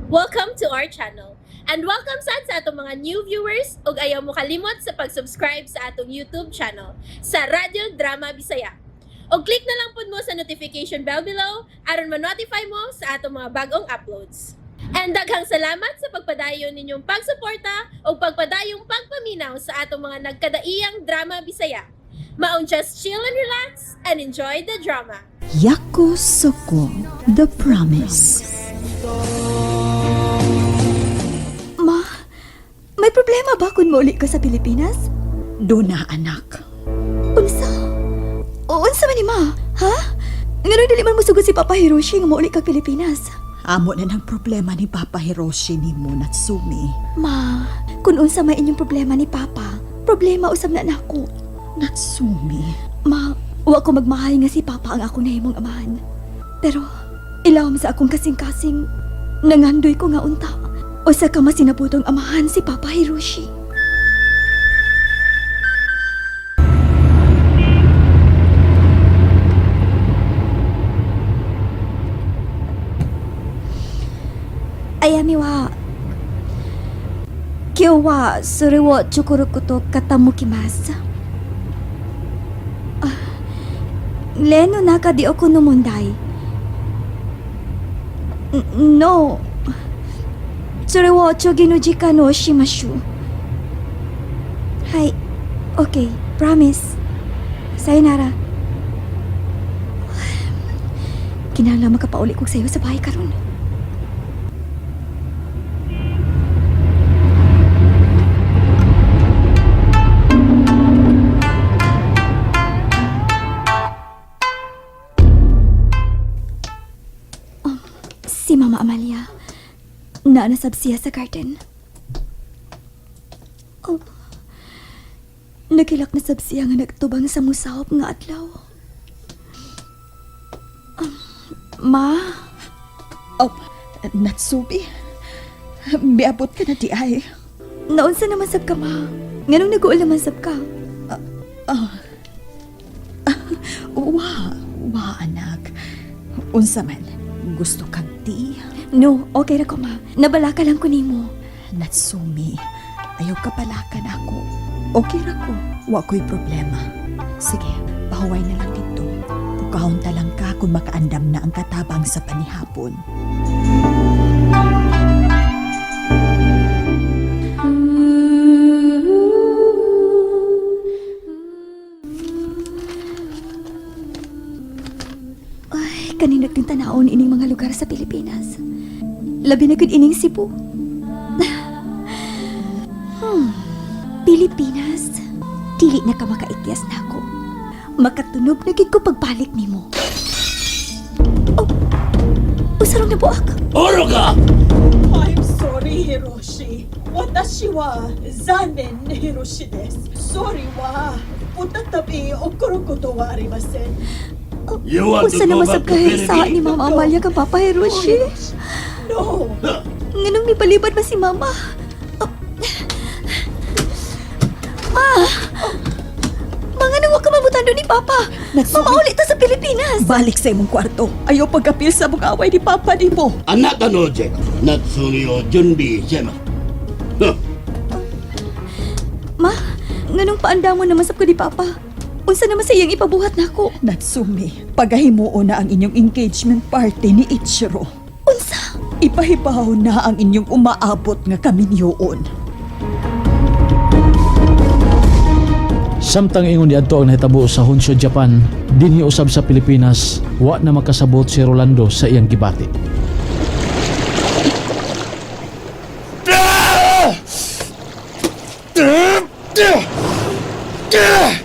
Welcome to our channel. And welcome sa atong mga new viewers ug ayaw mo kalimot sa pag-subscribe sa atong YouTube channel sa Radio Drama Bisaya. O click na lang pud mo sa notification bell below aron ma-notify mo sa atong mga bagong uploads. And daghang salamat sa pagpadayon ninyong pagsuporta o pagpadayong pagpaminaw sa atong mga nagkadaiyang Drama Bisaya. Maong just chill and relax and enjoy the drama. Yako Soko, The Promise. Ma, may problema ba kung mauli ka sa Pilipinas? Duna, anak. Unsa? Unsa man ni ma? Ha? Nga dili man mo sugod si Papa Hiroshi nga mauli ka Pilipinas. Amo na ng problema ni Papa Hiroshi ni mo, Natsumi. Ma, kung unsa may inyong problema ni Papa, problema usab na nako. Natsumi. Ma, wa ko magmahay nga si Papa ang ako nahimong amahan. Pero, ilawom sa akong kasing-kasing, nangandoy ko nga unta. O sa ka masinabutong amahan si Papa Hiroshi. Ayami wa, kyo wa sore wo chukuru koto katamukimasu. Len no naka de oku no mondai. No. それを次の時間をしましょう。はい、OK、promise。さよなら。Kinahanglan makapauli ko sa'yo sa bahay karon. Si Mama Amalia. Naanasab siya sa garden. Oh. Nakilak na sab siya nga nagtubang sa musahop nga adlaw. Ma? Oh, Natsubi. Miabot ka na di ay. Naunsa naman sab ka, ma? Nganong nag-uul naman sab ka? Wa, anak. Unsa man, gusto kang tea? No, okay ra ko, ma. Nabalaka lang ko nimo. Natsumi, ayaw ka palakan ako. Okay ra ko, wa ko'y problema. Sige, pahuway na lang dito. Pukahunta lang ka kung makaandam na ang katabang sa panihapon. Ay, kaninag din tanaon ining mga lugar sa Pilipinas. Labi na gud ining Cebu. Pilipinas, dili na ka makaikyas na ako. Makatunog na gid ko pagbalik nimo. Oh, usarong na buak. Oroga! I'm sorry, Hiroshi. Watashi wa zanen Hiroshi desu. Sorry wa. Utatabi okoro koto wa arimasen. Oh, You want to unsa go naman back sab to kahisa ni Philippines? Mama Amalia kang Papa Hiroshi? No. Nganong nipalibad ba si Mama? Oh. Mga nang ka mamutando ni Papa. Natsumi. Mama ulit ta sa Pilipinas. Balik sa imong kwarto. Ayaw pagkapil sa mga away ni Papa di mo. あなたのジェナツミを準備します。 Ma, nganong paanda mo naman sab ko ni Papa? Unsa naman sa iyang ipabuhat nako? Natsumi, pagahimuo na ang inyong engagement party ni Ichiro. Unsa? Ipahibaw na ang inyong umaabot nga kaminyoon. Samtang ingon diadto ang nahitabo sa Honshu, Japan, dinhi usab sa Pilipinas, wa na makasabot si Rolando sa iyang gibati.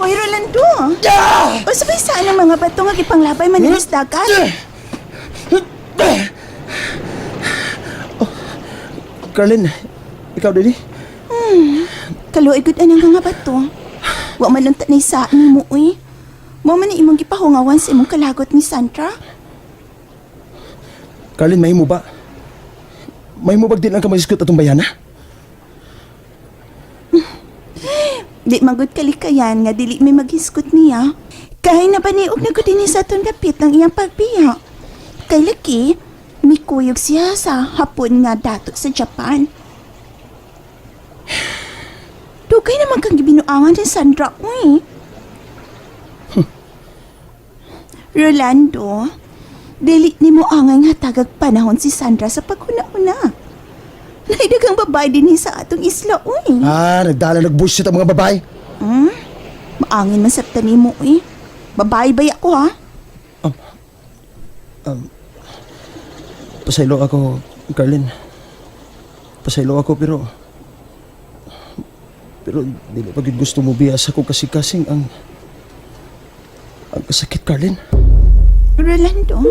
Hoy, Rolando! O sabay saan ang mga bato nga ipanglabay manilis dagat? Carlin, ikaw din Kaluigod anang mga bato. Wa man unta na isaan ni mo, uy. Wa man ni imong gipahungawan sa imong kalagot ni Sandra. Carlin, may mo ba? May mo ba din ang kamasiskot atong bayana? Di magod kalikayan nga dili may maghiskot niya. Kay nabaniog na ko din sa atong dapit ng iyang pagbiya. Kay laki, Mikuyog siya sa hapon nga dato sa Japan. Dugay naman kang gibinuangan ni Sandra, uy. Rolando, dili ni mo angay nga tagag panahon si Sandra sa paghuna-una. Naidagang babae din sa atong isla, uy. Nagbullshit ang mga babae. Maangin man sa tani mo, uy. Babae ba ako, ha? Pasaylo ako, Carlin. Pasaylo ako pero dili pa gid gusto mo biya sa ko kasi kasing ang kasakit, Carlin. Rolando,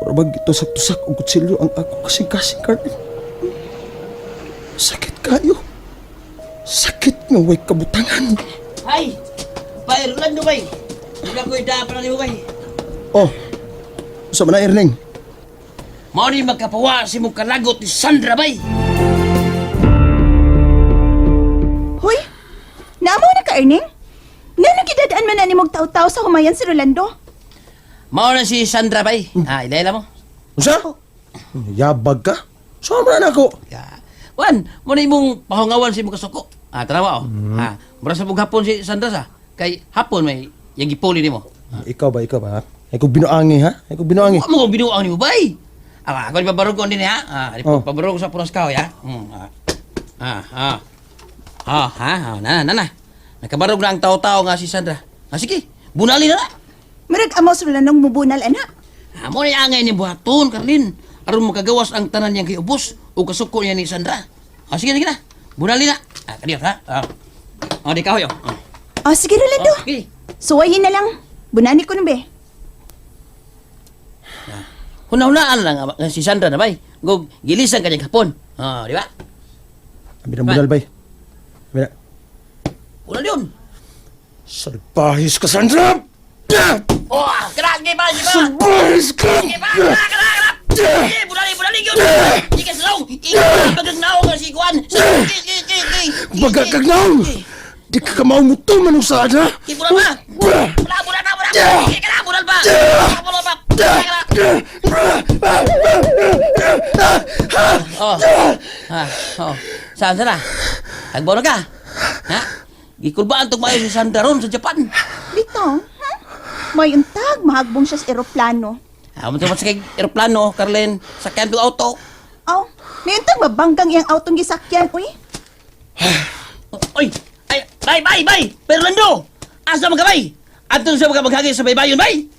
Para bang tusak-tusak og kutsilyo ang ako kasing kasing, Carlin. Sakit kayo. Sakit nga way kabutangan. Ay! Bay, Rolando, bay! Wala ko'y dapat na mo, bay. Oh, sa man na, Erning? Mao ni magkapawa si mong kalagot ni Sandra, bay! Hoy, naamo na ka, Erning? Ngano gidadaan man na ni mong taw-taw sa humayan si Rolando? Mao na si Sandra, bay. Ilayla mo. Usa? Yabag ka? Saan man na ako? Wan, mo na imong pahungawan si mong kasuko. Tanawa, oh. Mura sa hapon si Sandra, sa. Kay hapon may yung gipuli ni mo. Ikaw ba? Ay kong binuangi, ha? Ay kong binuangi. Huwag mo kong binuang ni mo, bay! Ako di pabarugon din, ha? Di pabarugong sa punas kahoy, ha? Na. Nakabarog na ang tao-tao nga si Sandra. Sige, bunali na na. Marag amo sa Rolandong mubunal, anak. Mo na angay ni buhaton, Carlin. Aron makagawas ang tanan niyang kiubos o kasuko niya ni Sandra. Sige na. Bunali na. Kadiyo, ha? Di kahoy, oh. Sige, Rolando. Okay. Suwayin na lang. Bunani ko na, be. Huna-hunaan lang si Sandra na, bay. Gilisan kanyang hapon. Di ba? Binabunal, bay. Bina. Bunal yun. Salbahis ka, Sandra! Keragi ba? Salbahis ka! Sige, bunali yun. Sige, salaw. Bagagnaw ka si Juan. Bagagagnaw! Di ka kamaw mo ito, manong saan, ha? Bunal ba? Bunal na. Sige ka na, bunal ba? Bunal ba? Saan na? Tagbo na ka? Ha? Gikulbaan itong mayo si Sandra ron sa Japan. Dito, ha? May untag, mahagbong siya sa eroplano. Matapos sa aeroplano, Carlin, sakyan itong auto. May untag mabanggang iyang autong gisakyan, uy. Uy! Ay, bay! Fernando! Asa mga bay? Ato sa mga maghagi sa baybayon, bay?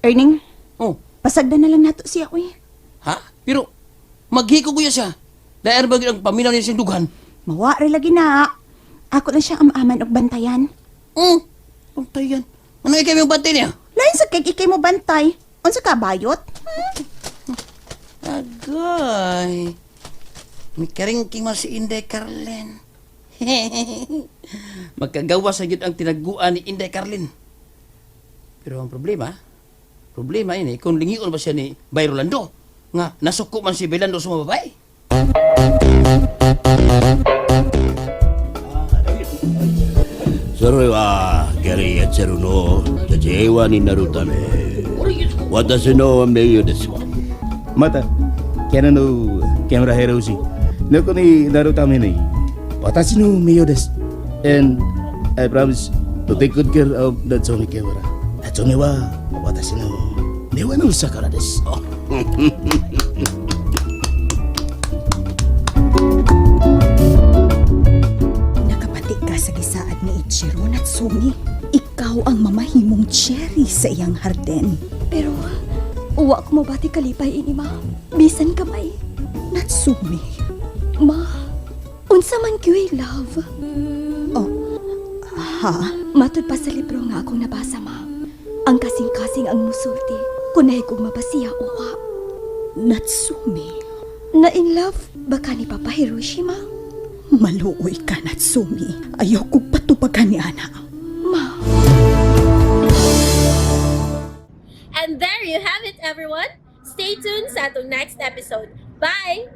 Erning, Oh, pasagdan na lang nato siya, uy. ha? Pero, maghiko ko siya. Dahil ba ang paminaw niya siyang dughan? Mawari lagi na. Ako na siya amaman og bantayan. Bantayan. Ano ikay yung bantay niya? Lain sa kay ikay mo bantay. Unsa ka bayot? Agay. May karingking man si Inday Carlin. Magkagawa sa yun ang tinaguan ni Inday Carlin. Pero ang problema ini, kung lingion ba siya ni Bay Rolando, nga nasuko man si Bailando sa mga babae. Sorry wa keri yatseru no jeiwa ni naru tame. Watashi no meiyo desu. またキャノのキャメラヘロシのこになるために私の名誉です and I promise to take good care of the Sony camera. Sony は私の根はの下からです。 Nakapati ka sa gisaad ni Ichiro Natsumi. Ikaw ang mamahimong cherry sa iyang harden. Pero, uwa ko mabati kalipay ini, ma. Bisan kamay. Natsumi. Ma, unsa man kiwi, love. Ha? Matod pa sa libro nga akong nabasa, ma. Ang kasing-kasing ang musulti. Kunay kong mabasiya uwa. Natsumi. Na in love, baka ni Papa Hiroshima? Maluoy ka, Natsumi. Ayaw kong patupagan ni Ana. Ma. And there you have it, everyone. Stay tuned sa atong next episode. Bye!